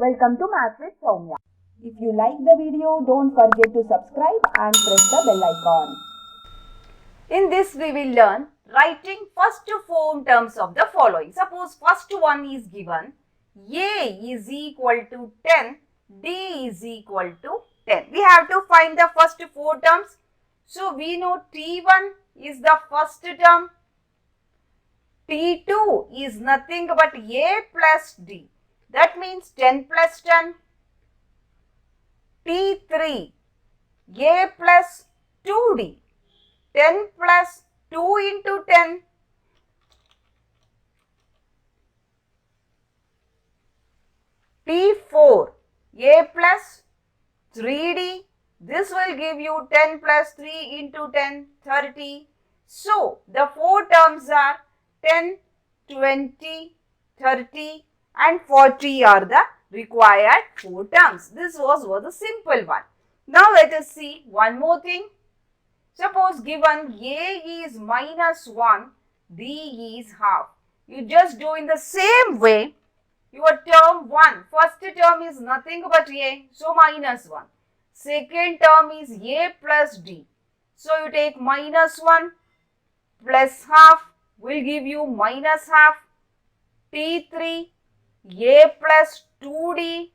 Welcome to Math with Sowmya. If you like the video, don't forget to subscribe and press the bell icon. In this we will learn writing first four terms of the following. Suppose first one is given, A is equal to 10, D is equal to 10. We have to find the first four terms. So we know T1 is the first term, T2 is nothing but A plus D. That means 10 plus 10. T3, A plus 2D. 10 plus 2 into 10. T4, A plus 3D. This will give you 10 plus 3 into 10, 30. So, the four terms are 10, 20, 30 and 40 are the required four terms. This was a simple one. Now, let us see one more thing. Suppose given A is minus 1, D is half. You just do in the same way. Your term 1, first term is nothing but A, so minus 1. Second term is A plus D. So you take minus 1 plus half will give you minus half. T3, A plus 2D.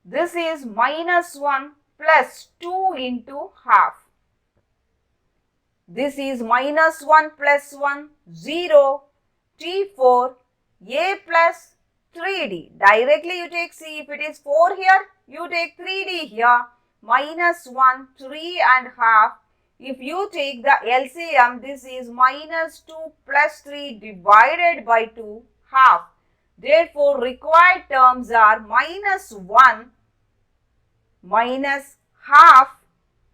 This is minus 1 plus 2 into half. This is minus 1 plus 1, 0. T4, A plus 3D. Directly you take, see if it is 4 here, you take 3D here. Minus 1, 3 and half. If you take the LCM, this is minus 2 plus 3 divided by 2, half. Therefore, required terms are minus 1, minus half.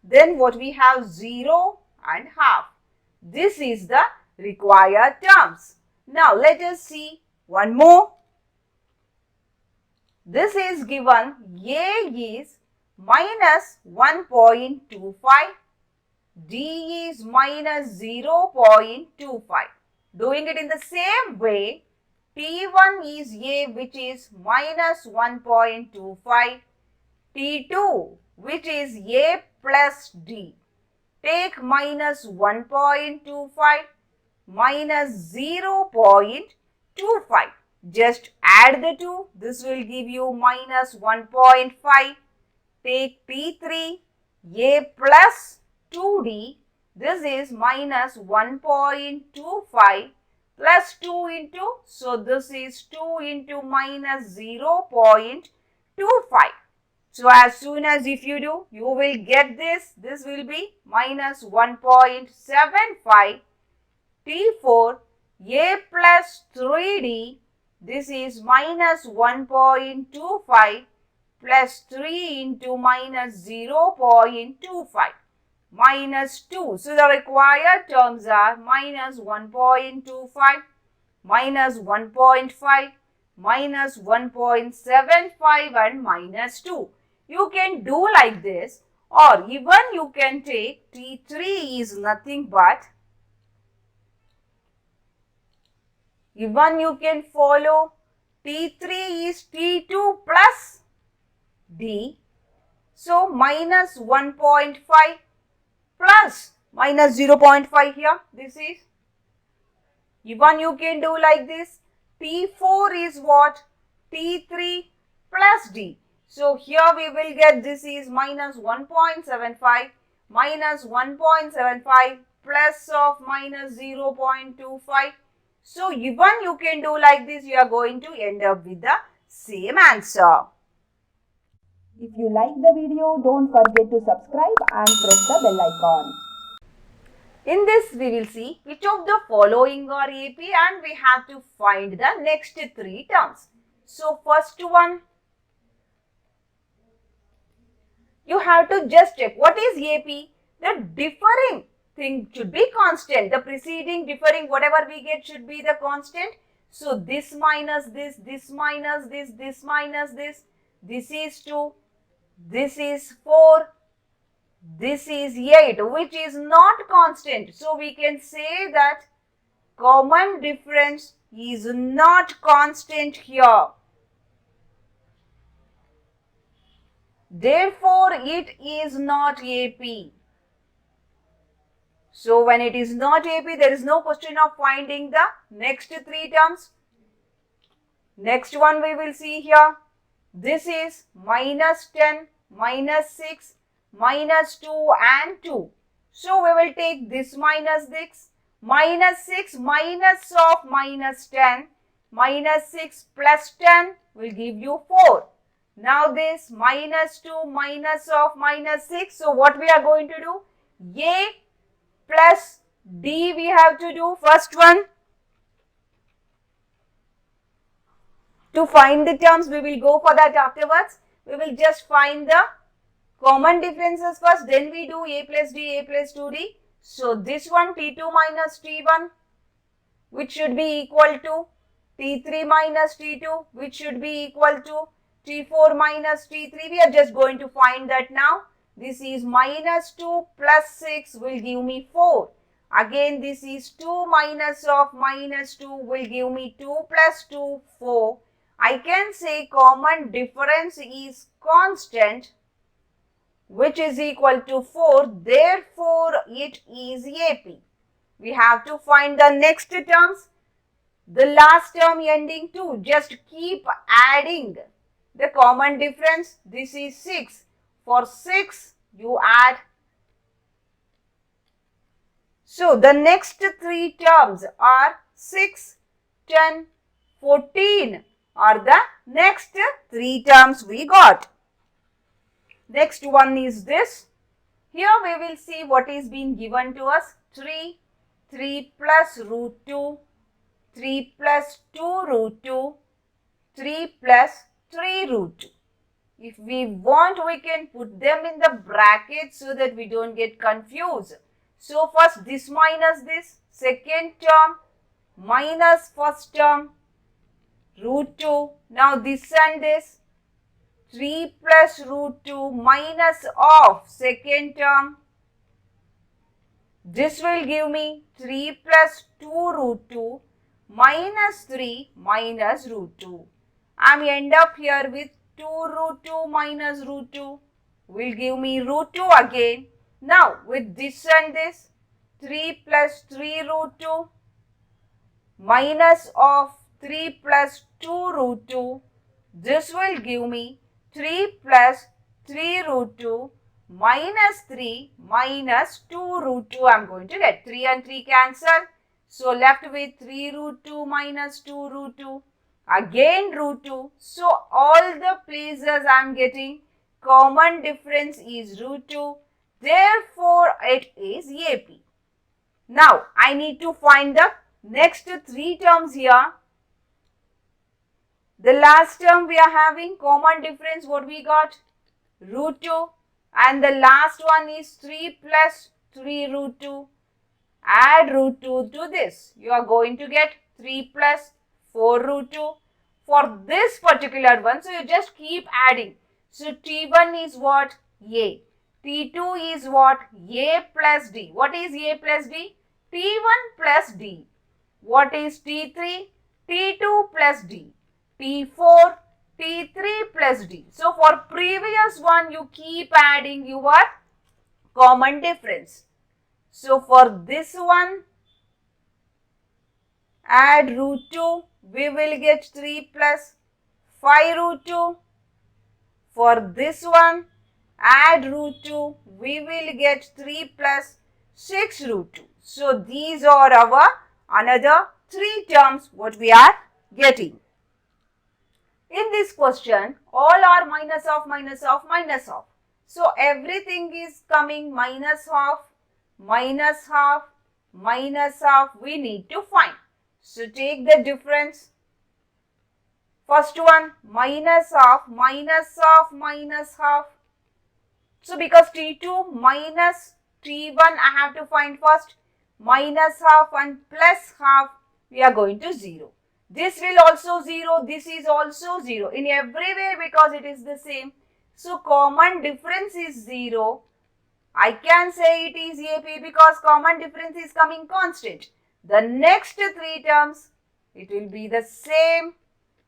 Then what we have? 0 and half. This is the required terms. Now, let us see one more. This is given A is minus 1.25, D is minus 0.25. Doing it in the same way, T1 is A which is minus 1.25, T2 which is A plus D. Take minus 1.25 minus 0.25. Just add the two. This will give you minus 1.5. Take T3, A plus 2D. This is minus 1.25 plus 2 into. So, this is 2 into minus 0.25. So, as soon as if you do, you will get this. This will be minus 1.75. T4, A plus 3D. This is minus 1.25 plus 3 into minus 0.25. Minus 2. So, the required terms are minus 1.25, minus 1.5, minus 1.75 and minus 2. You can do like this, or even you can take T3 is nothing but, even you can follow T3 is T2 plus D. So, minus 1.5 plus minus 0.5 here. This is, even you can do like this. T4 is what? T3 plus D. So, here we will get this is minus 1.75 minus 1.75 plus of minus 0.25. So, even you can do like this, you are going to end up with the same answer. If you like the video, don't forget to subscribe and press the bell icon. In this, we will see which of the following are AP and we have to find the next three terms. So, first one, you have to just check what is AP. The differing thing should be constant. The preceding differing, whatever we get should be the constant. So, this minus this, this minus this, this minus this, this is 2, this is 4, this is 8, which is not constant. So, we can say that common difference is not constant here. Therefore, it is not AP. So, when it is not AP, there is no question of finding the next three terms. Next one we will see here. This is minus 10, minus 6, minus 2 and 2. So, we will take this minus 6, minus 6 minus of minus 10, minus 6 plus 10 will give you 4. Now, this minus 2 minus of minus 6. So, what we are going to do? A plus D we have to do. First one. To find the terms, we will go for that afterwards. We will just find the common differences first. Then we do A plus D, A plus 2D. So, this one T2 minus T1, which should be equal to T3 minus T2, which should be equal to T4 minus T3. We are just going to find that now. This is minus 2 plus 6 will give me 4. Again, this is 2 minus of minus 2 will give me 2 plus 2, 4. I can say common difference is constant, which is equal to 4. Therefore, it is AP. We have to find the next terms. The last term ending 2. Just keep adding the common difference. This is 6. For 6, you add. So, the next three terms are 6, 10, 14 are the next three terms we got. Next one is this. Here we will see what is being given to us. 3, 3 plus root 2, 3 plus 2 root 2, 3 plus 3 root 2. If we want, we can put them in the brackets so that we don't get confused. So, first this minus this, second term minus first term, root 2. Now, this and this, 3 plus root 2 minus of second term. This will give me 3 plus 2 root 2 minus 3 minus root 2. I am end up here with 2 root 2 minus root 2 will give me root 2 again. Now, with this and this, 3 plus 3 root 2 minus of 3 plus 2 root 2, this will give me 3 plus 3 root 2 minus 3 minus 2 root 2. I am going to get 3 and 3 cancel. So, left with 3 root 2 minus 2 root 2. Again root 2. So, all the places I am getting common difference is root 2. Therefore, it is AP. Now, I need to find the next three terms here. The last term we are having common difference, what we got? Root 2. And the last one is 3 plus 3 root 2. Add root 2 to this. You are going to get 3 plus 4 root 2. For this particular one, so you just keep adding. So, T1 is what? A. T2 is what? A plus D. What is A plus D? T1 plus D. What is T3? T2 plus D. T4, T3 plus D. So, for previous one, you keep adding your common difference. So, for this one, add root 2, we will get 3 plus 5 root 2. For this one, add root 2, we will get 3 plus 6 root 2. So, these are our another three terms what we are getting. In this question, all are minus of, minus of, minus of. So, everything is coming minus half, minus half, minus half, we need to find. So, take the difference. First one, minus half, minus half, minus half. So, because T2 minus T1, I have to find first. Minus half and plus half, we are going to 0. This will also 0, this is also 0. In everywhere because it is the same. So, common difference is 0. I can say it is AP because common difference is coming constant. The next three terms, it will be the same.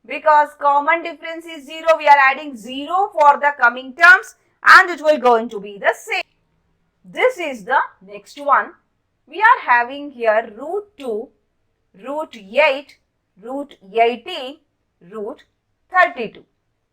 because common difference is 0. We are adding 0 for the coming terms and it will going to be the same. This is the next one. We are having here root 2, root 8, root 18, root 32.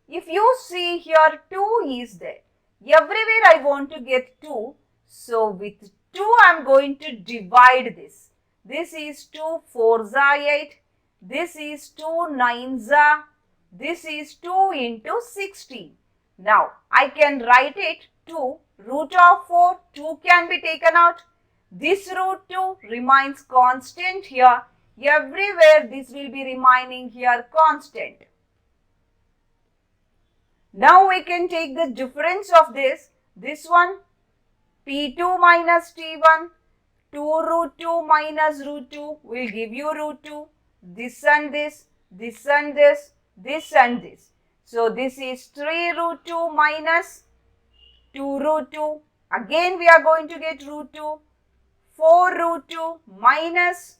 If you see here 2 is there. Everywhere I want to get 2. So with 2 I am going to divide this. This is 2 4s are 8. This is 2 9s are. This is 2 into 16. Now I can write it 2 root of 4. 2 can be taken out. This root 2 remains constant here. Everywhere this will be remaining here constant. Now we can take the difference of this one P2 minus T1, 2 root 2 minus root 2 will give you root 2, this and this, this and this, this and this. So this is 3 root 2 minus 2 root 2, again we are going to get root 2, 4 root 2 minus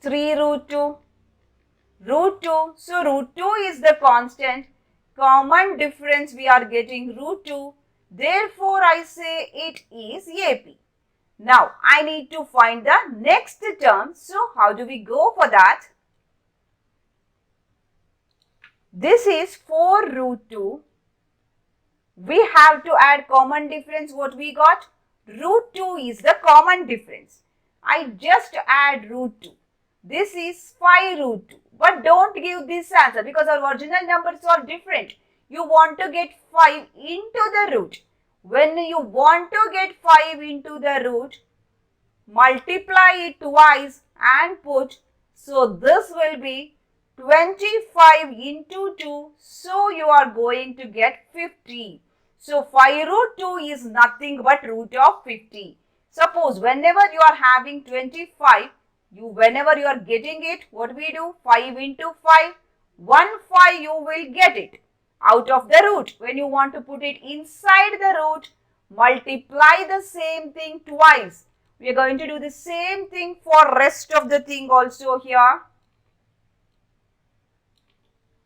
3 root 2. Root 2, so root 2 is the constant, common difference we are getting root 2, therefore I say it is AP. Now I need to find the next term, so how do we go for that? This is 4 root 2, we have to add common difference, what we got? Root 2 is the common difference, I just add root 2. This is 5 root 2. But don't give this answer because our original numbers are different. You want to get 5 into the root. When you want to get 5 into the root, multiply it twice and put. So this will be 25 into 2. So you are going to get 50. So 5 root 2 is nothing but root of 50. Suppose whenever you are having 25, whenever you are getting it, what we do? 5 into 5, 1 5 you will get it out of the root. When you want to put it inside the root, multiply the same thing twice. We are going to do the same thing for rest of the thing also here.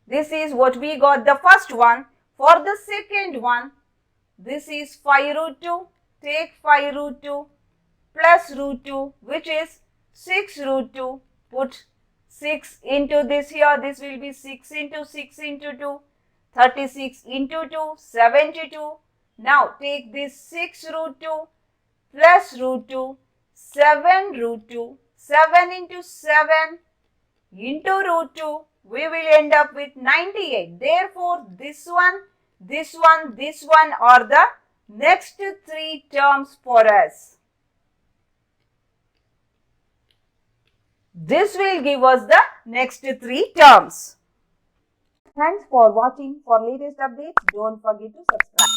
This is what we got the first one. For the second one, this is 5 root 2. Take 5 root 2 plus root 2, which is 6 root 2, put 6 into this here, this will be 6 into 6 into 2, 36 into 2, 72. Now take this 6 root 2 plus root 2, 7 root 2, 7 into 7 into root 2, we will end up with 98. Therefore, this one, this one, this one are the next 3 terms for us. This will give us the next 3 terms. Thanks for watching. For latest updates, don't forget to subscribe.